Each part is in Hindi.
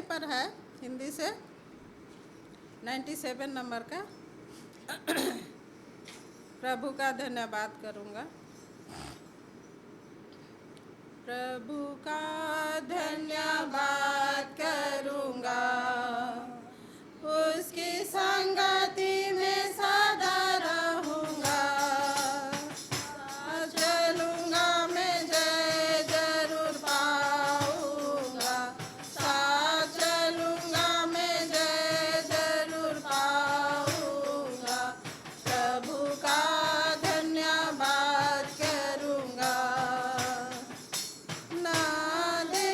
पर है हिंदी से 97 नंबर का। प्रभु का धन्यवाद करूँगा। प्रभु का धन्यवाद करूँगा, उसकी संगति में सदा रहूँगा। चलूँगा मैं जय जरूर पाऊँगा, साथ चलूँगा मैं जय जरूर पाऊँगा। प्रभु का धन्यवाद करूँगा। ना दे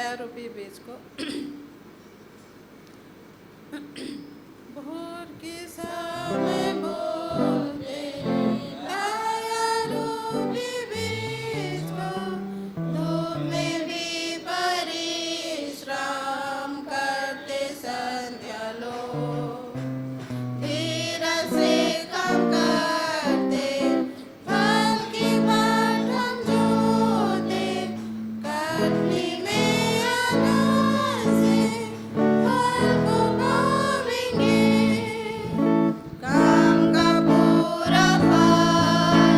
दया रूपी बीज को भोर के समय बोलते दया रूपी बीज को धूप में भी परिश्रम करते संध्या लोग धीरज से काम करते फल की बाट हम जोते कटनी में आनंद से फल को पावेंगे काम का पूरा फल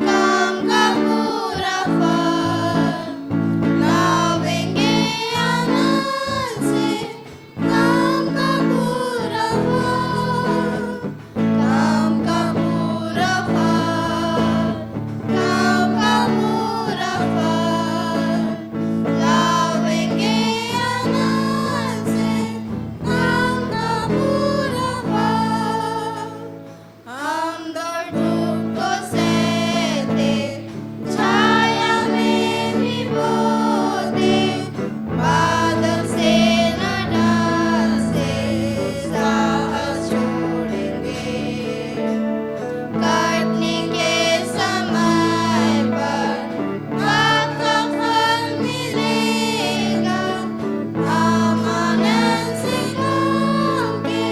काम का पूरा फल लावेंगे आनंद से काम का पूरा फल काम का पूरा फल काम का पूरा फल लावेंगे आनंद से काम का पूरा फल हम दौड़ धूप को सहते छाया में भी बोते बादल से न डरते साहस छोड़ेंगे कटने के समय पर पक्का फल मिलेगा हम आनंद से काम के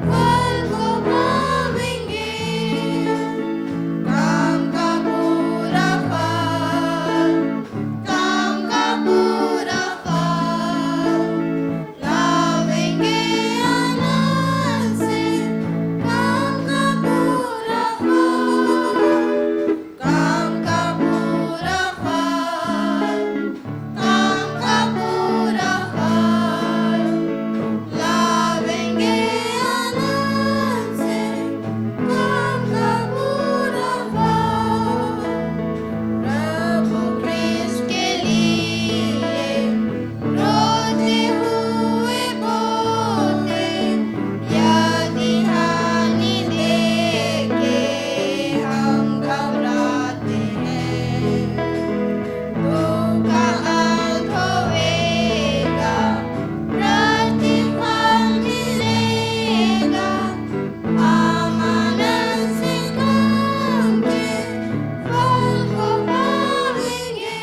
फल को पावेंगे काम का पूरा फल काम का पूरा फल लावेंगे आनंद से काम का पूरा फल काम का पूरा फल काम का पूरा फल लावेंगे आनंद से काम का पूरा फल प्रभु ख्रीष्ट के लिए रोते हुए बोलते यदि हानि देखे हम घबराते हैं धोखा अंत होवेगा प्रतिफल मिलेगा हम आनंद से काम के फल को पावेंगे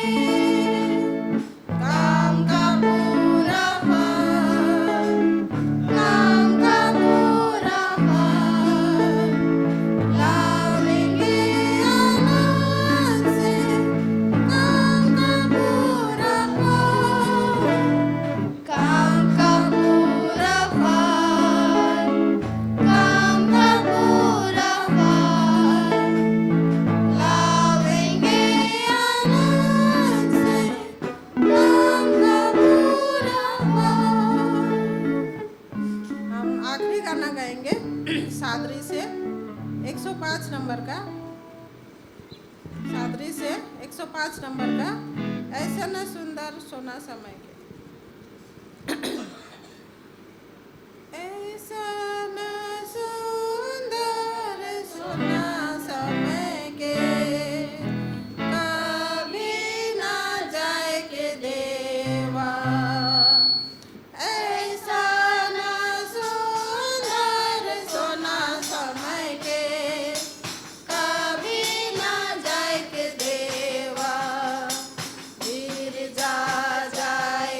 काम का पूरा फल काम का पूरा फल लावेंगे आनंद से काम का पूरा फल काम का पूरा फल काम का पूरा फल लावेंगे आनंद से काम का पूरा फल हम आखिरी गाना गाएंगे सादरी से 105 नंबर का सादरी से 105 नंबर का ऐसा न सुंदर सोना समय के ऐसा न सुंदर सोना समय के कभी ना जाए के देवा ऐसा न सुंदर सोना समय के कभी ना जाए के देवा गिर जा जाए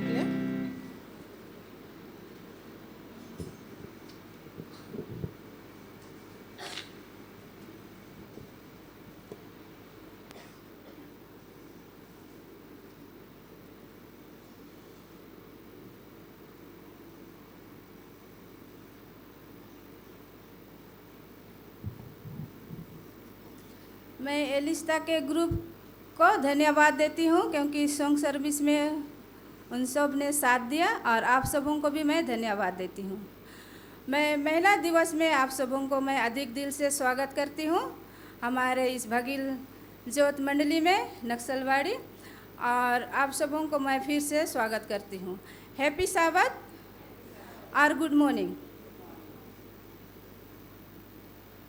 के लिए। मैं एलिस्ता के ग्रुप को धन्यवाद देती हूँ क्योंकि सॉन्ग सर्विस में उन सब ने साथ दिया, और आप सबों को भी मैं धन्यवाद देती हूँ। मैं महिला दिवस में आप सबों को मैं अधिक दिल से स्वागत करती हूँ हमारे इस भगील ज्योत मंडली में नक्सलवाड़ी, और आप सबों को मैं फिर से स्वागत करती हूँ। हैप्पी साबत और गुड मॉर्निंग।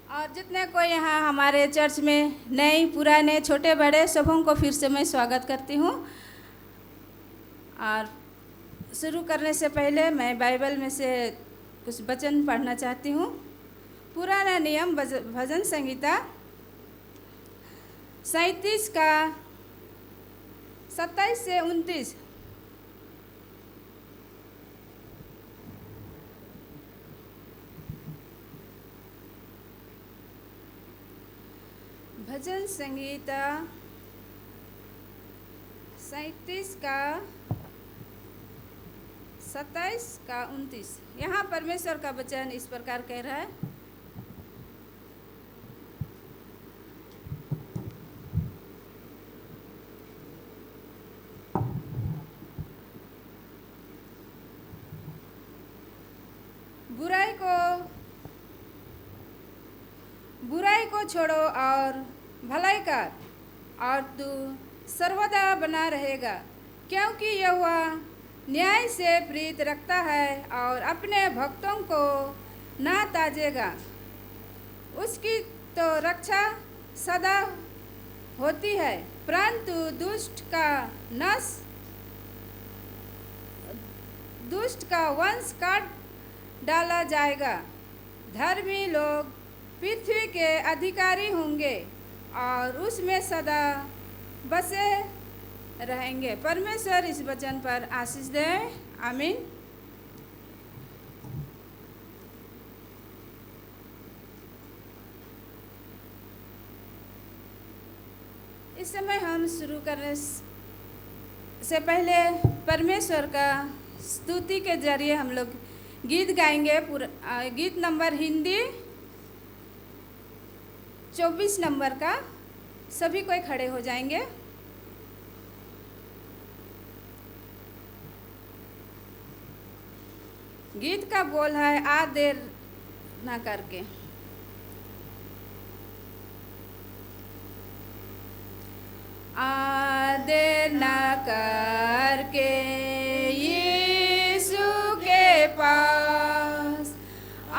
और जितने कोई यहाँ हमारे चर्च में नए पुराने छोटे बड़े सबों को फिर से मैं स्वागत करती हूँ। और शुरू करने से पहले मैं बाइबल में से कुछ वचन पढ़ना चाहती हूँ। पुराना नियम भजन संहिता 37 का 27 से 29। भजन संहिता 37 का 27 का 29। यहाँ परमेश्वर का वचन इस प्रकार कह रहा है। बुराई को छोड़ो और भलाई कर, और तू सर्वदा बना रहेगा, क्योंकि यहोवा न्याय से प्रीत रखता है और अपने भक्तों को ना ताजेगा। उसकी तो रक्षा सदा होती है, परंतु दुष्ट का वंश काट डाला जाएगा। धर्मी लोग पृथ्वी के अधिकारी होंगे और उसमें सदा बसे रहेंगे। परमेश्वर इस वचन पर आशीष दे। आमीन। इस समय हम शुरू करने से पहले परमेश्वर का स्तुति के जरिए हम लोग गीत गाएंगे। गीत नंबर हिंदी 24 नंबर का। सभी कोई खड़े हो जाएंगे। गीत का बोल है आ देर ना करके। आ देर ना करके यीशु के पास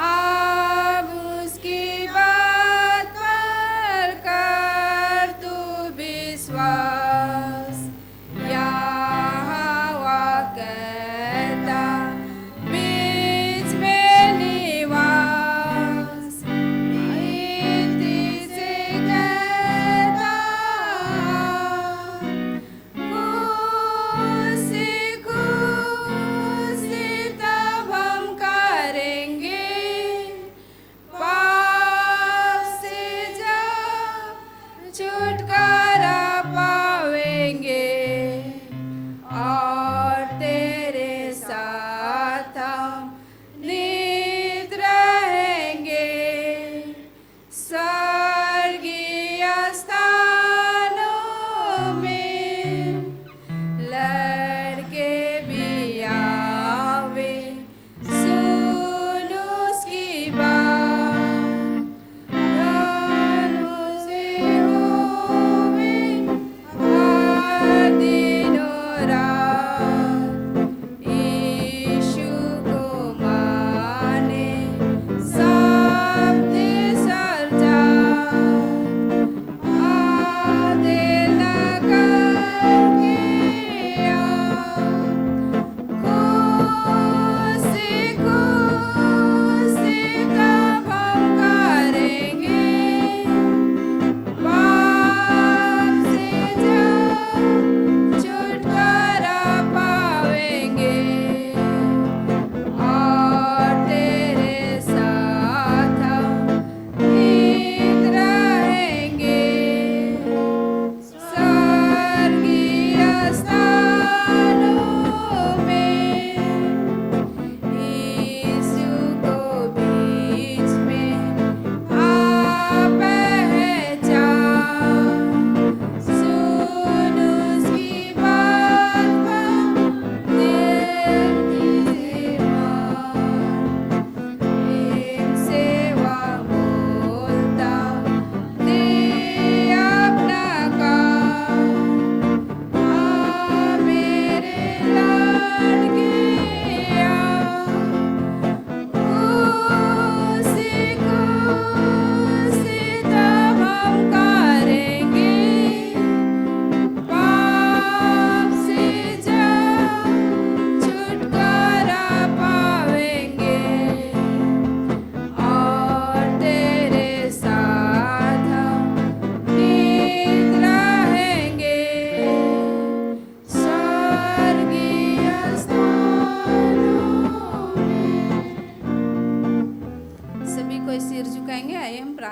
अब उसकी बात पर कर तू विश्वास। यहोवा करता बीच में निवास, प्रीति से कहता खुशी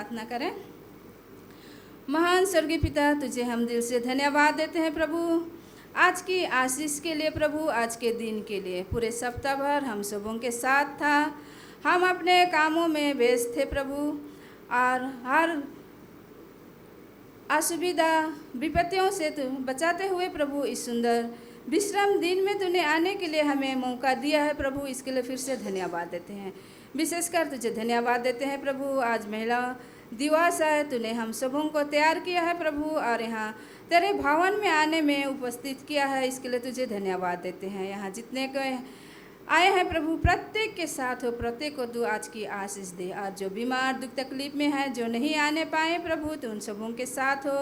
प्रार्थना करें। महान स्वर्गीय पिता, तुझे हम दिल से धन्यवाद देते हैं प्रभु, आज की आशीष के लिए प्रभु, आज के दिन के लिए। पूरे सप्ताह भर हम सबों के साथ था, हम अपने कामों में व्यस्त थे प्रभु, और हर असुविधा विपत्तियों से तू बचाते हुए प्रभु इस सुंदर विश्राम दिन में तूने आने के लिए हमें मौका दिया है प्रभु, इसके लिए फिर से धन्यवाद देते हैं। विशेषकर तुझे धन्यवाद देते हैं प्रभु, आज महिला दिवस है, तूने हम सबों को तैयार किया है प्रभु, और यहाँ तेरे भवन में आने में उपस्थित किया है, इसके लिए तुझे धन्यवाद देते हैं। यहाँ जितने को आए हैं प्रभु, प्रत्येक के साथ हो, प्रत्येक को तू आज की आशीष दे। और जो बीमार दुख तकलीफ में है, जो नहीं आने पाए प्रभु, तो उन सबों के साथ हो,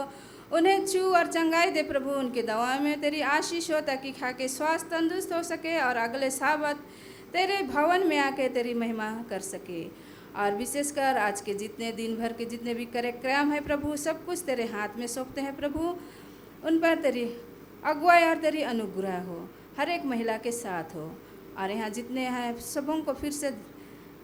उन्हें छू और चंगाई दे प्रभु, उनके दवा में तेरी आशीष हो, ताकि खा के स्वास्थ्य तंदुरुस्त हो सके और अगले साबत तेरे भवन में आके तेरी महिमा कर सके। और विशेषकर आज के जितने दिन भर के जितने भी कार्यक्रम है प्रभु, सब कुछ तेरे हाथ में सौंपते हैं प्रभु, उन पर तेरी अगुवाई और तेरी अनुग्रह हो, हर एक महिला के साथ हो। और यहाँ जितने हैं सबों को फिर से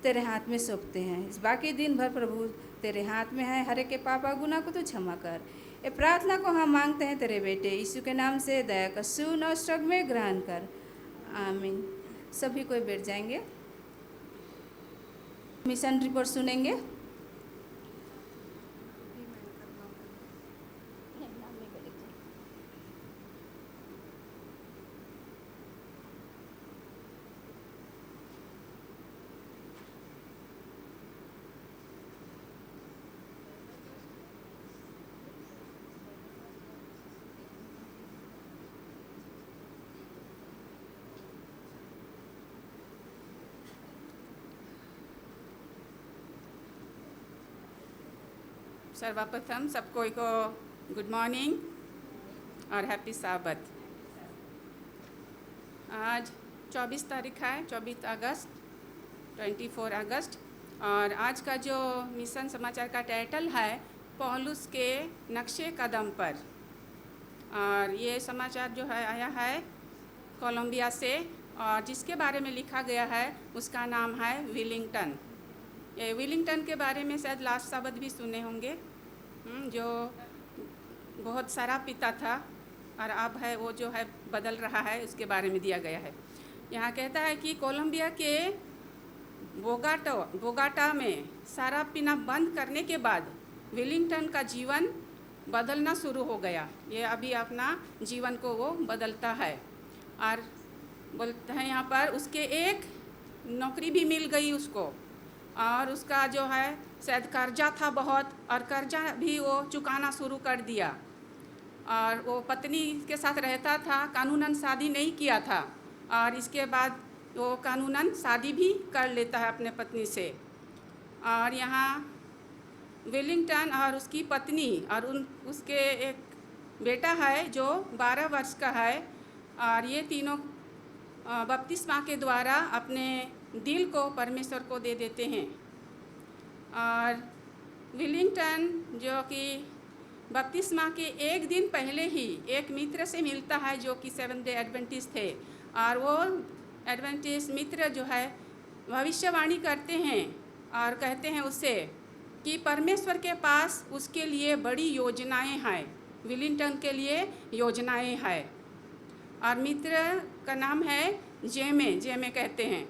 तेरे हाथ में सौंपते हैं। इस बाकी दिन भर प्रभु तेरे हाथ में है, हर एक के पापा गुनाह को तू क्षमा कर। ये प्रार्थना को हम मांगते हैं तेरे बेटे यीशु के नाम से, दया कर सुन और स्वर्ग में ग्रहण कर, आमीन। सभी कोई बैठ जाएंगे, मिशन रिपोर्ट सुनेंगे। सर्वप्रथम सबको गुड मॉर्निंग और हैप्पी साबत। आज 24 तारीख है, 24 अगस्त 24 अगस्त, और आज का जो मिशन समाचार का टाइटल है पौलुस के नक्शे कदम पर। और ये समाचार जो है आया है कोलंबिया से, और जिसके बारे में लिखा गया है उसका नाम है विलिंगटन। ये विलिंगटन के बारे में शायद लास्ट साबत भी सुने होंगे, जो बहुत सारा पिता था और अब है वो जो है बदल रहा है, उसके बारे में दिया गया है। यहाँ कहता है कि कोलंबिया के बोगाटा में शराब पीना बंद करने के बाद विलिंगटन का जीवन बदलना शुरू हो गया। ये अभी अपना जीवन को वो बदलता है, और बोलते हैं यहाँ पर उसके एक नौकरी भी मिल गई उसको, और उसका जो है शायद कर्जा था बहुत, और कर्जा भी वो चुकाना शुरू कर दिया। और वो पत्नी के साथ रहता था, कानूनन शादी नहीं किया था, और इसके बाद वो कानूनन शादी भी कर लेता है अपने पत्नी से। और यहाँ विलिंगटन और उसकी पत्नी और उसके एक बेटा है जो 12 वर्ष का है, और ये तीनों बपतिस्मा के द्वारा अपने दिल को परमेश्वर को दे देते हैं। और विलिंगटन जो कि बपतिस्मा के एक दिन पहले ही एक मित्र से मिलता है जो कि 7th डे एडवेंटिस्ट थे, और वो एडवेंटिस्ट मित्र जो है भविष्यवाणी करते हैं और कहते हैं उससे कि परमेश्वर के पास उसके लिए बड़ी योजनाएं हैं, विलिंगटन के लिए योजनाएं हैं। और मित्र का नाम है जेमे कहते हैं,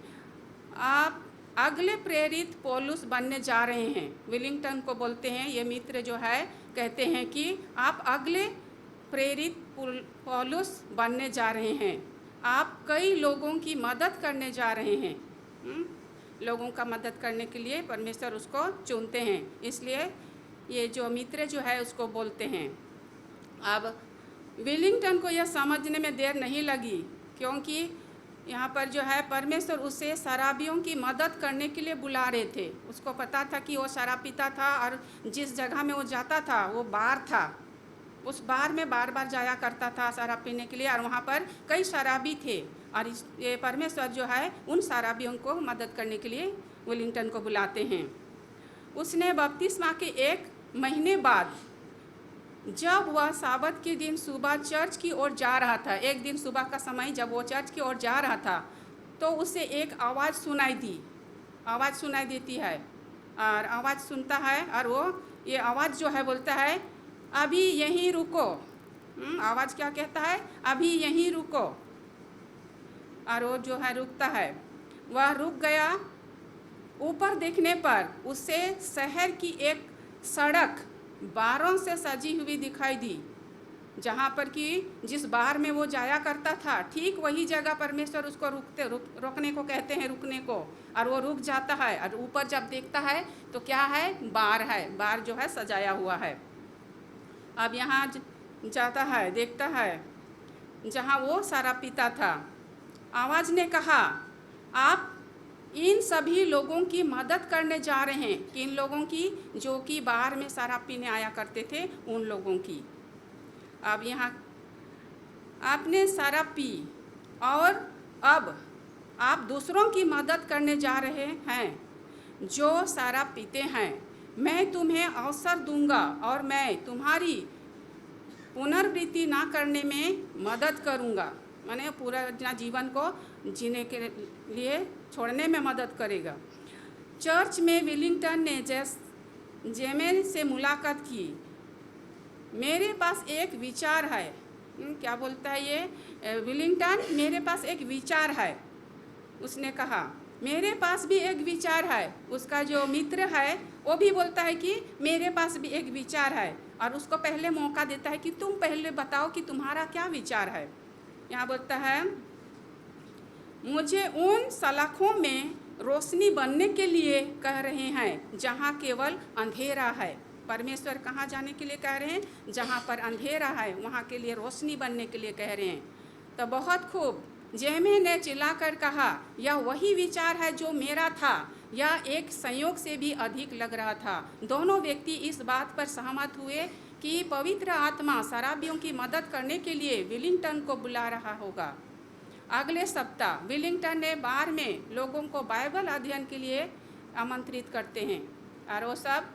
आप अगले प्रेरित पौलुस बनने जा रहे हैं। विलिंगटन को बोलते हैं, ये मित्र जो है कहते हैं कि आप अगले प्रेरित पौलुस बनने जा रहे हैं, आप कई लोगों की मदद करने जा रहे हैं। लोगों का मदद करने के लिए परमेश्वर उसको चुनते हैं, इसलिए ये जो मित्र जो है उसको बोलते हैं। अब विलिंगटन को यह समझने में देर नहीं लगी, क्योंकि यहाँ पर जो है परमेश्वर उसे शराबियों की मदद करने के लिए बुला रहे थे। उसको पता था कि वो शराब पीता था, और जिस जगह में वो जाता था वो बार था, उस बार में बार बार जाया करता था शराब पीने के लिए, और वहाँ पर कई शराबी थे, और ये परमेश्वर जो है उन शराबियों को मदद करने के लिए विलिंगटन को बुलाते हैं। उसने बपतिस्मा के एक महीने बाद जब वह साबत के दिन सुबह चर्च की ओर जा रहा था, एक दिन सुबह का समय जब वो चर्च की ओर जा रहा था, तो उसे एक आवाज़ सुनाई देती है, और आवाज़ सुनता है और वो ये आवाज़ जो है बोलता है अभी यहीं रुको। आवाज़ क्या कहता है? अभी यहीं रुको। और वो जो है रुकता है। वह रुक गया। ऊपर देखने पर उसे शहर की एक सड़क बारों से सजी हुई दिखाई दी। जहाँ पर कि जिस बार में वो जाया करता था, ठीक वही जगह परमेश्वर उसको रोकने को कहते हैं, रुकने को। और वो रुक जाता है और ऊपर जब देखता है तो क्या है? बार है, बार जो है सजाया हुआ है। अब यहाँ जाता है, देखता है जहाँ वो शराब पीता था। आवाज़ ने कहा, आप इन सभी लोगों की मदद करने जा रहे हैं। किन लोगों की? जो कि बाहर में शराब पीने आया करते थे, उन लोगों की। अब यहाँ आपने शराब पी और अब आप दूसरों की मदद करने जा रहे हैं जो शराब पीते हैं। मैं तुम्हें अवसर दूंगा और मैं तुम्हारी पुनर्वृत्ति ना करने में मदद करूंगा। माने पूरा अपना जीवन को जीने के लिए छोड़ने में मदद करेगा। चर्च में विलिंगटन ने जेमेल से मुलाकात की। मेरे पास एक विचार है। क्या बोलता है ये विलिंगटन? मेरे पास एक विचार है। उसने कहा मेरे पास भी एक विचार है। उसका जो मित्र है वो भी बोलता है कि मेरे पास भी एक विचार है, और उसको पहले मौका देता है कि तुम पहले बताओ कि तुम्हारा क्या विचार है। यहाँ बोलता है मुझे उन सलाखों में रोशनी बनने के लिए कह रहे हैं जहाँ केवल अंधेरा है। परमेश्वर कहाँ जाने के लिए कह रहे हैं? जहाँ पर अंधेरा है वहाँ के लिए रोशनी बनने के लिए कह रहे हैं। तो बहुत खूब। जेमे ने चिल्लाकर कहा, यह वही विचार है जो मेरा था। यह एक संयोग से भी अधिक लग रहा था। दोनों व्यक्ति इस बात पर सहमत हुए कि पवित्र आत्मा शराबियों की मदद करने के लिए विलिंगटन को बुला रहा होगा। अगले सप्ताह विलिंगटन ने बार में लोगों को बाइबल अध्ययन के लिए आमंत्रित करते हैं, और वो सब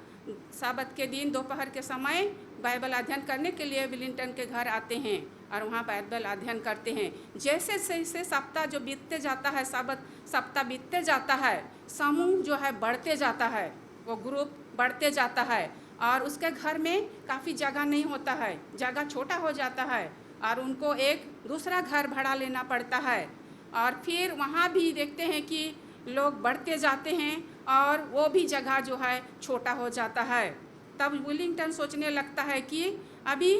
साबत के दिन दोपहर के समय बाइबल अध्ययन करने के लिए विलिंगटन के घर आते हैं और वहाँ बाइबल अध्ययन करते हैं। जैसे जैसे सप्ताह जो बीतते जाता है, साबत सप्ताह बीतते जाता है, समूह जो है बढ़ते जाता है, वो ग्रुप बढ़ते जाता है, और उसके घर में काफ़ी जगह नहीं होता है, जगह छोटा हो जाता है, और उनको एक दूसरा घर भाड़ा लेना पड़ता है। और फिर वहाँ भी देखते हैं कि लोग बढ़ते जाते हैं और वो भी जगह जो है छोटा हो जाता है। तब विलिंगटन सोचने लगता है कि अभी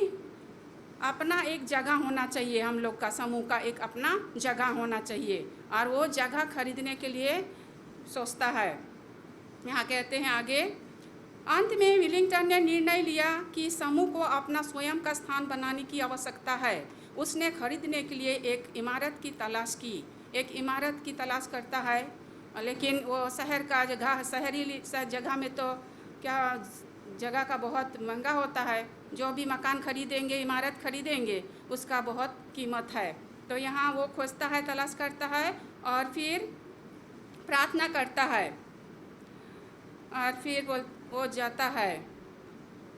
अपना एक जगह होना चाहिए, हम लोग का समूह का एक अपना जगह होना चाहिए, और वो जगह खरीदने के लिए सोचता है। यहाँ कहते हैं आगे, अंत में विलिंगटन ने निर्णय लिया कि समूह को अपना स्वयं का स्थान बनाने की आवश्यकता है। उसने खरीदने के लिए एक इमारत की तलाश की। एक इमारत की तलाश करता है, लेकिन वो शहर का जगह, शहरी जगह में तो क्या जगह का बहुत महंगा होता है। जो भी मकान खरीदेंगे, इमारत खरीदेंगे, उसका बहुत कीमत है। तो यहाँ वो खोजता है, तलाश करता है, और फिर प्रार्थना करता है, और फिर वो जाता है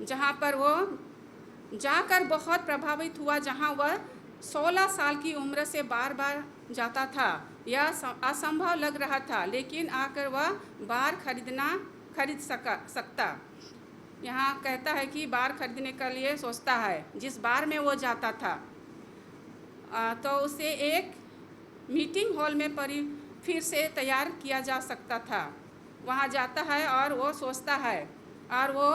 जहाँ पर वो जाकर बहुत प्रभावित हुआ, जहाँ वह 16 साल की उम्र से बार बार जाता था। यह असंभव लग रहा था, लेकिन आकर वह बार खरीद सकता। यहाँ कहता है कि बार खरीदने के लिए सोचता है। जिस बार में वो जाता था तो उसे एक मीटिंग हॉल में फिर से तैयार किया जा सकता था। वहाँ जाता है और वो सोचता है, और वो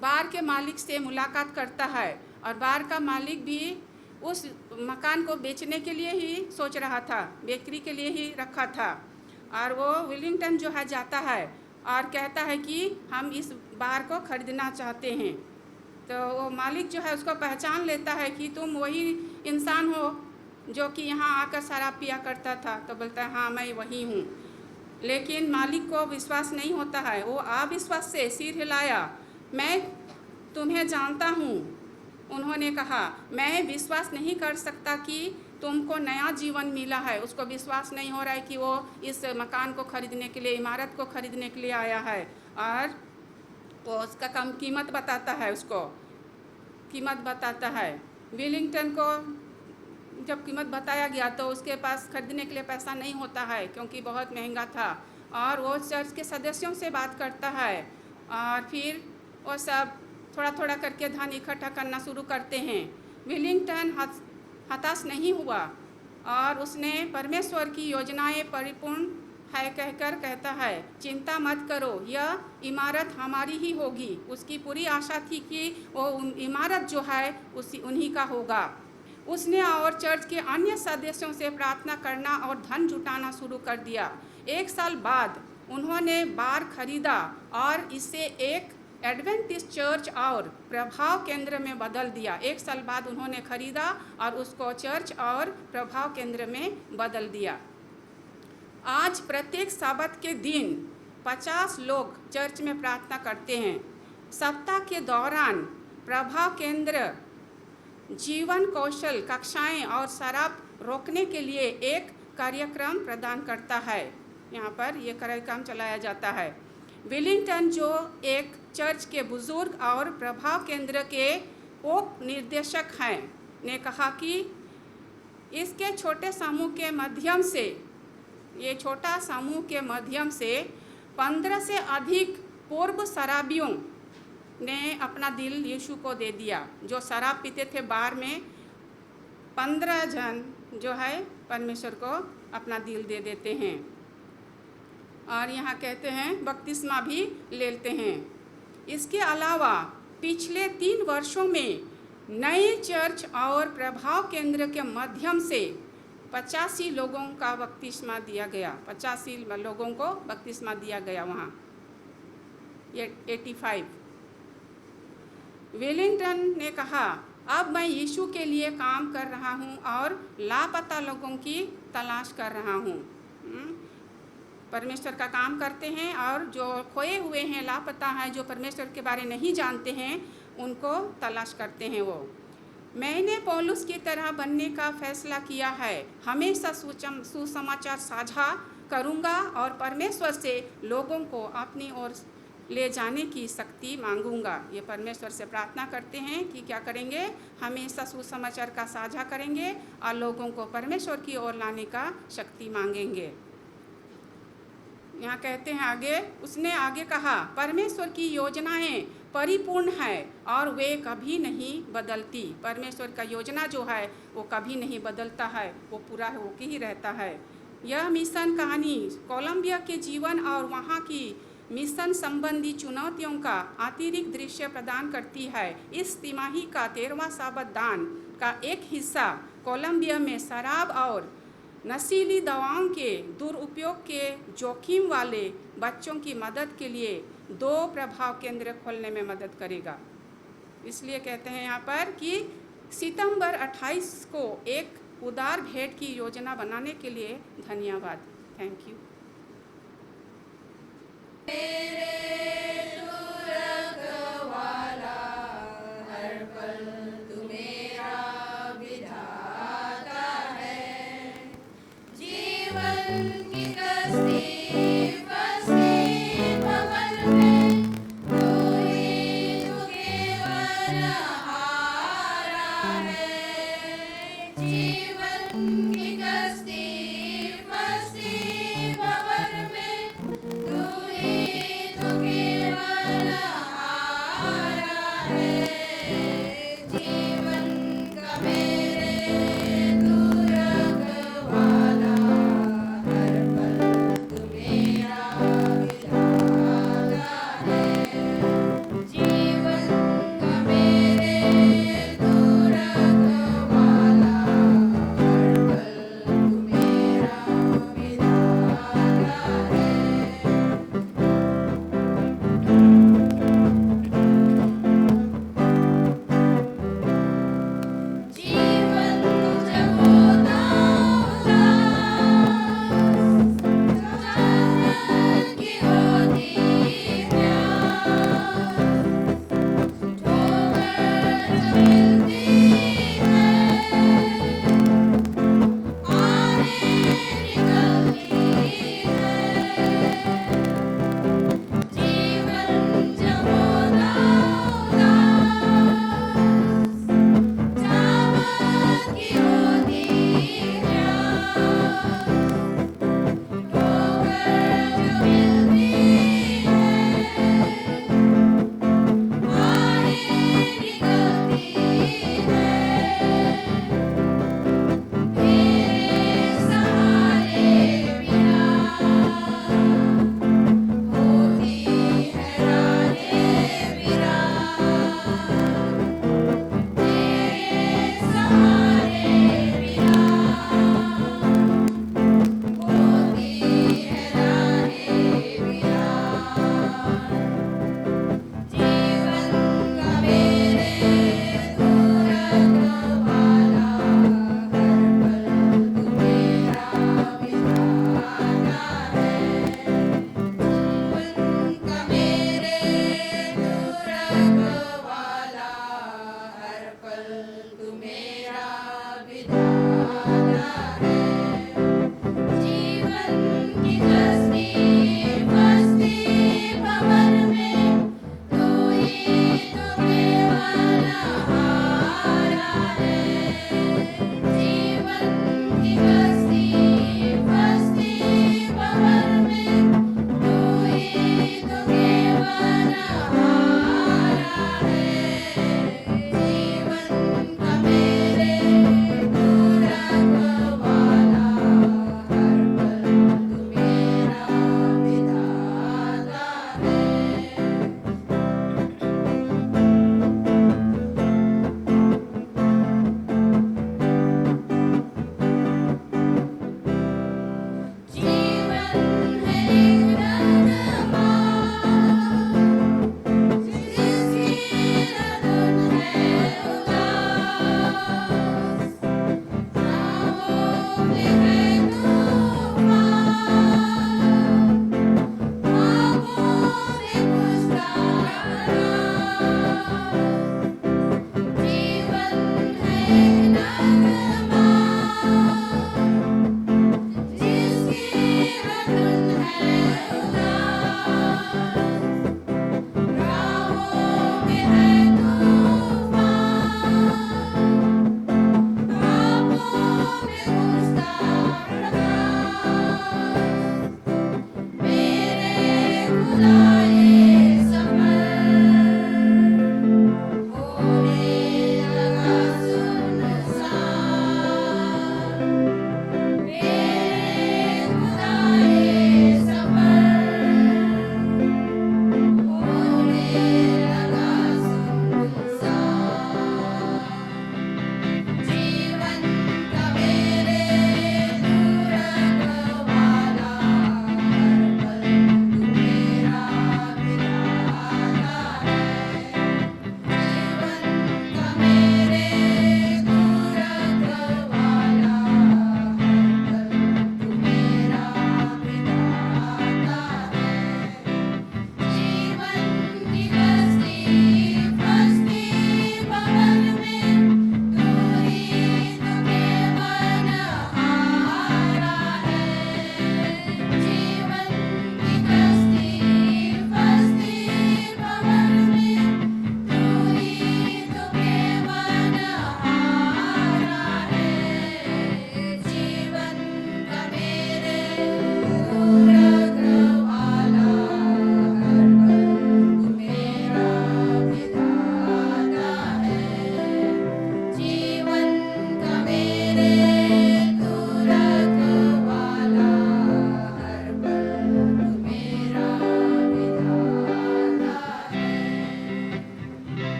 बार के मालिक से मुलाकात करता है, और बार का मालिक भी उस मकान को बेचने के लिए ही सोच रहा था, बेकरी के लिए ही रखा था। और वो विलिंगटन जो है जाता है और कहता है कि हम इस बार को खरीदना चाहते हैं। तो वो मालिक जो है उसको पहचान लेता है कि तुम वही इंसान हो जो कि यहाँ आकर शराब पिया करता था। तो बोलता है हाँ मैं वही हूँ। लेकिन मालिक को विश्वास नहीं होता है। वो अविश्वास से सिर हिलाया, मैं तुम्हें जानता हूँ। उन्होंने कहा मैं विश्वास नहीं कर सकता कि तुमको नया जीवन मिला है। उसको विश्वास नहीं हो रहा है कि वो इस मकान को खरीदने के लिए, इमारत को खरीदने के लिए आया है, और वो उसका कम कीमत बताता है, उसको कीमत बताता है। विलिंगटन को जब कीमत बताया गया तो उसके पास खरीदने के लिए पैसा नहीं होता है, क्योंकि बहुत महंगा था। और वो चर्च के सदस्यों से बात करता है और फिर वो सब थोड़ा थोड़ा करके धन इकट्ठा करना शुरू करते हैं। विलिंगटन हताश नहीं हुआ और उसने परमेश्वर की योजनाएं परिपूर्ण है कहकर कहता है, चिंता मत करो, यह इमारत हमारी ही होगी। उसकी पूरी आशा थी कि वो इमारत जो है उन्हीं का होगा। उसने और चर्च के अन्य सदस्यों से प्रार्थना करना और धन जुटाना शुरू कर दिया। 1 साल बाद उन्होंने बार खरीदा और इसे एक एडवेंटिस्ट चर्च और प्रभाव केंद्र में बदल दिया। 1 साल बाद उन्होंने खरीदा और उसको चर्च और प्रभाव केंद्र में बदल दिया। आज प्रत्येक सब्त के दिन 50 लोग चर्च में प्रार्थना करते हैं। सप्ताह के दौरान प्रभाव केंद्र जीवन कौशल कक्षाएं और शराब रोकने के लिए एक कार्यक्रम प्रदान करता है। यहाँ पर यह कार्यक्रम चलाया जाता है। विलिंगटन, जो एक चर्च के बुजुर्ग और प्रभाव केंद्र के उप निर्देशक हैं, ने कहा कि इसके छोटे समूह के माध्यम से, ये छोटा समूह के माध्यम से 15 से अधिक पूर्व शराबियों ने अपना दिल यीशु को दे दिया। जो शराब पीते थे बार में, 15 जन जो है परमेश्वर को अपना दिल दे देते हैं। और यहाँ कहते हैं बपतिस्मा भी लेते हैं। इसके अलावा पिछले 3 वर्षों में नए चर्च और प्रभाव केंद्र के माध्यम से 85 लोगों का बपतिस्मा दिया गया। 85 लोगों को बपतिस्मा दिया गया वहाँ। ये 85। विलिंगटन ने कहा, अब मैं यीशु के लिए काम कर रहा हूँ और लापता लोगों की तलाश कर रहा हूँ। परमेश्वर का काम करते हैं और जो खोए हुए हैं, लापता हैं, जो परमेश्वर के बारे नहीं जानते हैं, उनको तलाश करते हैं वो। मैंने पौलुस की तरह बनने का फैसला किया है। हमेशा सुसमाचार साझा करूँगा और परमेश्वर से लोगों को अपनी ओर ले जाने की शक्ति मांगूंगा। ये परमेश्वर से प्रार्थना करते हैं कि क्या करेंगे, हमेशा सुसमाचार का साझा करेंगे और लोगों को परमेश्वर की ओर लाने का शक्ति मांगेंगे। यहाँ कहते हैं आगे, उसने आगे कहा, परमेश्वर की योजनाएं परिपूर्ण है और वे कभी नहीं बदलती। परमेश्वर का योजना जो है वो कभी नहीं बदलता है, वो पूरा होके ही रहता है। यह मिशन कहानी कोलंबिया के जीवन और वहाँ की मिशन संबंधी चुनौतियों का अतिरिक्त दृश्य प्रदान करती है। इस तिमाही का 13वां साबत दान का एक हिस्सा कोलंबिया में शराब और नशीली दवाओं के दुरुपयोग के जोखिम वाले बच्चों की मदद के लिए 2 प्रभाव केंद्र खोलने में मदद करेगा। इसलिए कहते हैं यहाँ पर कि सितंबर 28 को एक उदार भेंट की योजना बनाने के लिए धन्यवाद। Thank you.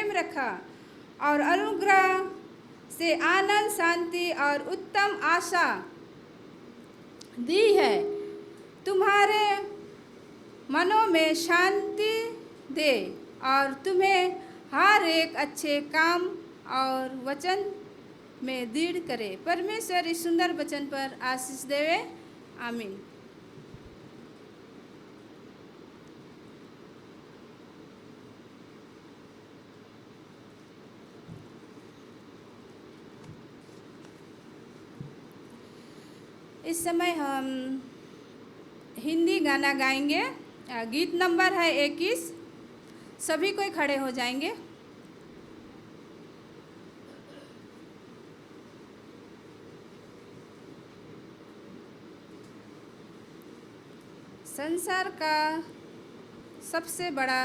प्रेम रखा और अनुग्रह से आनंद, शांति और उत्तम आशा दी है। तुम्हारे मनों में शांति दे और तुम्हें हर एक अच्छे काम और वचन में दृढ़ करे। परमेश्वर इस सुंदर वचन पर आशीष देवे। आमीन। इस समय हम हिंदी गाना गाएंगे। गीत नंबर है 21। सभी कोई खड़े हो जाएंगे। संसार का सबसे बड़ा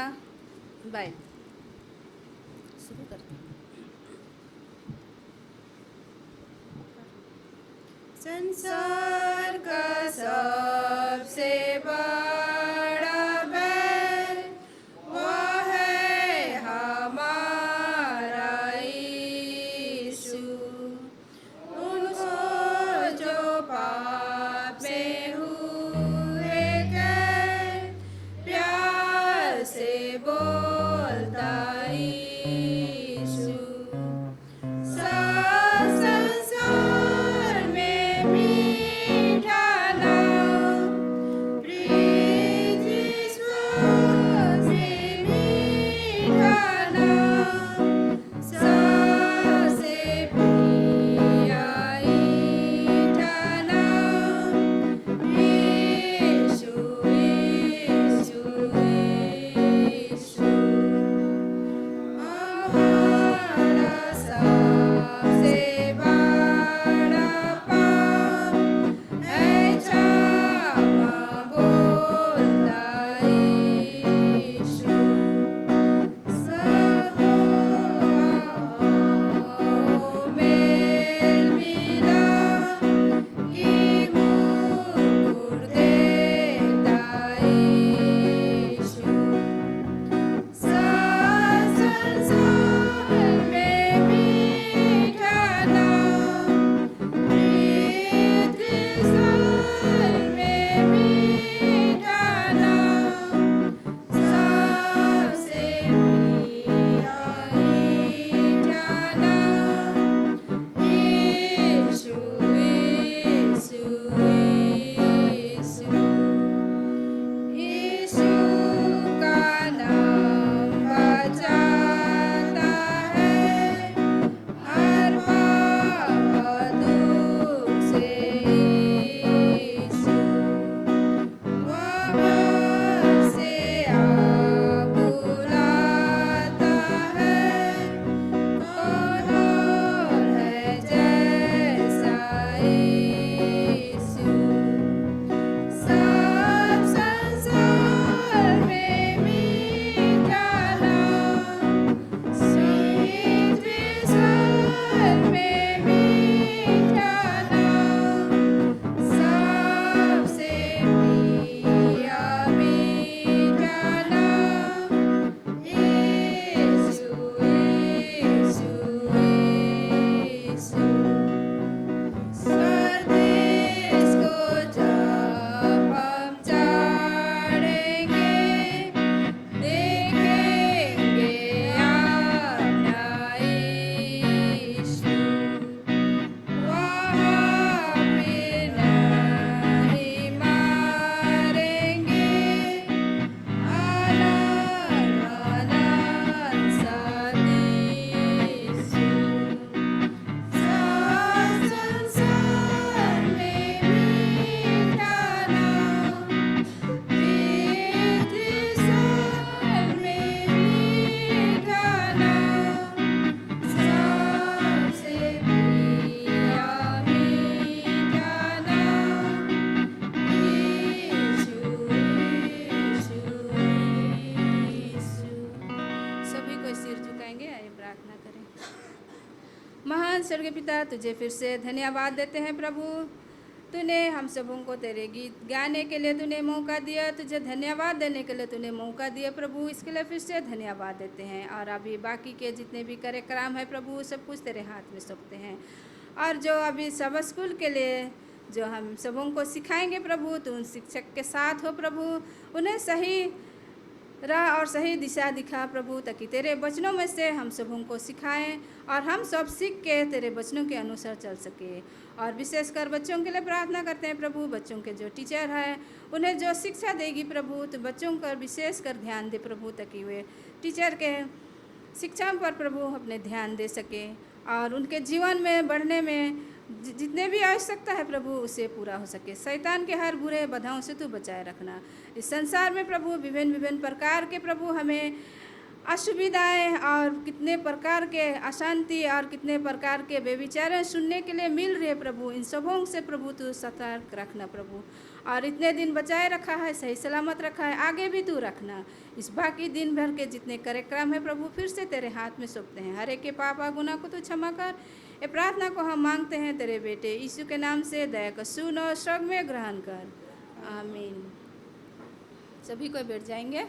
बैल। शुरू करते हैं। संसार का सबसे बड़ा बैल वह है हमारा यीशु। उनको जो पाप में हुए गए, प्यार से बोलता यीशु। सब संसार में मीठा नाम, पृथ्वी स्वर्ग से मीठा नाम, सबसे प्रिय मीठा नाम, यीशु यीशु यीशु। हमारा सबसे बड़ा पाप है क्षमा बोलता यीशु। सबको मेल मिला कि मुकुट देता यीशु। सब संसार में मीठा नाम, पृथ्वी स्वर्ग में मीठा नाम, सबसे प्रिय मीठा नाम, यीशु यीशु यीशु। यीशु का नाम बचाता है हर पाप दुख से। यीशु वह प्यार से आप बुलाता है, कौन और है जैसा यीशु। सब संसार में मीठा नाम, पृथ्वी स्वर्ग में मीठा नाम, सबसे प्रिय मीठा नाम, यीशु यीशु यीशु। स्वदेश को जब हम चढ़ेंगे, देखेंगे अपना यीशु। वहाँ फिर नहीं मारेंगे, आनंद आनंद साथ यीशु। सब संसार में मीठा नाम, पृथ्वी स्वर्ग में मीठा नाम, सबसे प्रिय मीठा नाम, यीशु यीशु यीशु। सभी को सिर झुकाएंगे। आइए प्रार्थना करें। महान स्वर्गीय पिता, तुझे फिर से धन्यवाद देते हैं प्रभु। तूने हम सबों को तेरे गीत गाने के लिए तूने मौका दिया, तुझे धन्यवाद देने के लिए तूने मौका दिया प्रभु, इसके लिए फिर से धन्यवाद देते हैं। और अभी बाकी के जितने भी कार्यक्रम है प्रभु, सब कुछ तेरे हाथ में सौंपते हैं। और जो अभी सब स्कूल के लिए जो हम सबों को सिखाएंगे प्रभु, तो उन शिक्षक के साथ हो प्रभु, उन्हें सही राह और सही दिशा दिखा प्रभु, ताकि तेरे वचनों में से हम सबों को सिखाएं और हम सब सीख के तेरे वचनों के अनुसार चल सके। और विशेषकर बच्चों के लिए प्रार्थना करते हैं प्रभु, बच्चों के जो टीचर हैं उन्हें जो शिक्षा देगी प्रभु, तो बच्चों पर विशेष कर ध्यान दे प्रभु, ताकि वे टीचर के शिक्षा पर प्रभु अपने ध्यान दे सके और उनके जीवन में बढ़ने में जितने भी आवश्यकता है प्रभु उसे पूरा हो सके। शैतान के हर बुरे बाधाओं से तू बचाए रखना। इस संसार में प्रभु विभिन्न प्रकार के प्रभु हमें असुविधाएं और कितने प्रकार के अशांति और कितने प्रकार के बेविचारें सुनने के लिए मिल रहे प्रभु, इन सबों से प्रभु तू सतर्क रखना प्रभु। और इतने दिन बचाए रखा है, सही सलामत रखा है, आगे भी तू रखना। इस बाकी दिन भर के जितने कार्यक्रम है प्रभु फिर से तेरे हाथ में सौंपते हैं। हर एक के पाप और गुनाह को तू क्षमा कर। ये प्रार्थना को हम मांगते हैं तेरे बेटे यीशु के नाम से, दया कर सुन और स्वर्ग में ग्रहण कर, आमीन। सभी को बैठ जाएंगे।